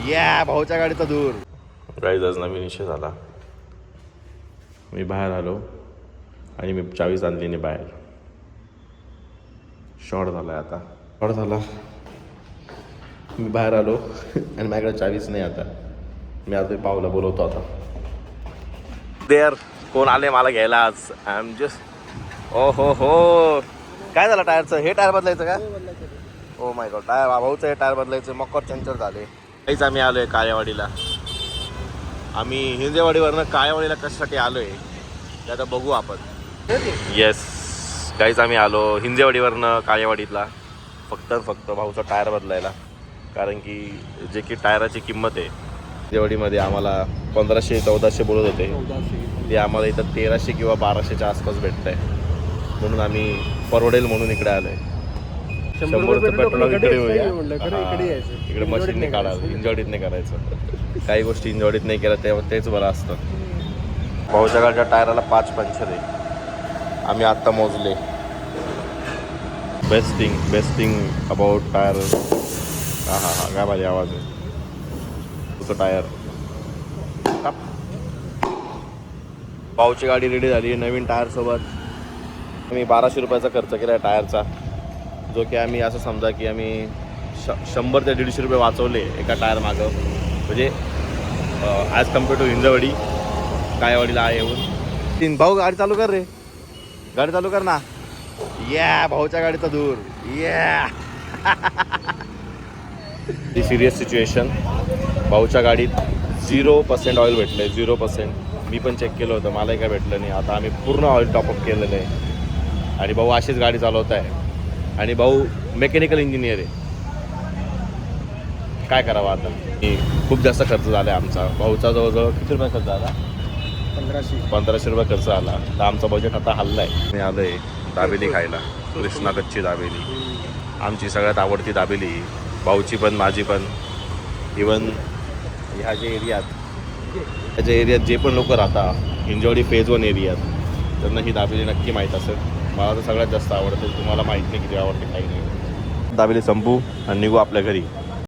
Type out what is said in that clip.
या भाऊच्या गाडीचा दूर. गाईज आज नवीन विषय झाला. मी बाहेर आलो आणि मी चावीच आणली नाही बाहेर. शॉर्ट झाला आहे आता. शॉर्ट झाला. मी बाहेर आलो आणि माझ्याकडे चावीच नाही आता. मी आता पावला बोलवतो आता. देर कोण आले मला घ्यायला आज. आय एम जस्ट ओ हो काय झालं टायरचं? हे टायर बदलायचं का? Oh my God. टायर भाऊचं हे टायर बदलायचं. मक्कर चंचर झाले. काहीच आम्ही आलो आहे काळेवाडीला. आम्ही हिंजेवाडीवरनं काळेवाडीला कशासाठी आलो आहे ते आता बघू आपण. येस काहीच आम्ही आलो हिंजेवाडीवरनं काळेवाडीला फक्त भाऊचा टायर बदलायला. कारण की जे की टायराची किंमत आहे हिंजेवाडीमध्ये आम्हाला 1500-1400 बोलत होते. ते आम्हाला इथं 1300 किंवा 1200च्या आसपास भेटत आहे. म्हणून आम्ही परवडेल म्हणून इकडे आलो आहे. 100 पेट्रोल इकडे होऊया. इकडे मशीनने काढायचं. हिंजवडीत नाही करायचं. काही गोष्टी हिंजवडीत नाही केल्या तेव्हा तेच बरं असतं. भाऊच्या गाडीच्या टायराला 5 पंक्चर आहे. आम्ही आत्ता मोजले. Best thing about tyre. हा काय माझी आवाज आहे तुझं टायर. भाऊची गाडी रेडी झाली नवीन टायरसोबत. आम्ही 1200 रुपयाचा खर्च केला आहे टायरचा. जो की आम्ही असं समजा की आम्ही 100 ते 150 रुपये वाचवले एका टायर मागं. म्हणजे ॲज कम्पेअर टू हिंजवडी काळेवाडीला आहे येऊन. भाऊ गाडी चालू कर रे. गाडी चालू कर ना. या भाऊच्या गाडीचा दूर. या ही सिरियस सिच्युएशन. भाऊच्या गाडीत 0% ऑइल भेटलं आहे. 0%. मी पण चेक केलं होतं. मलाही काय भेटलं नाही. आता आम्ही पूर्ण ऑइल टॉपअप केलेलं आहे. आणि भाऊ अशीच गाडी चालवत आहे. आणि भाऊ मेकॅनिकल इंजिनियर आहे. काय करावं आता. खूप जास्त खर्च झाला आहे आमचा. भाऊचा जवळजवळ किती रुपये खर्च झाला? 1500 रुपये खर्च आला. तर आमचा बजेट आता हल्ला आहे. मी आलो आहे दाबेली खायला. कृष्णा कच्ची दाबेली. आमची सगळ्यात आवडती दाबेली. भाऊची पण माझी पण. इवन ह्या जे त्याच्या एरियात जे पण लोक राहतात हिंजवडी फेज 1 एरियात त्यांना ही दाबेली नक्की माहीत असेल. मला तर सगळ्यात जास्त आवडते. तुम्हाला माहीत नाही किती आवडते काही नाही. दाबेली संपू आणि निघू आपल्या घरी.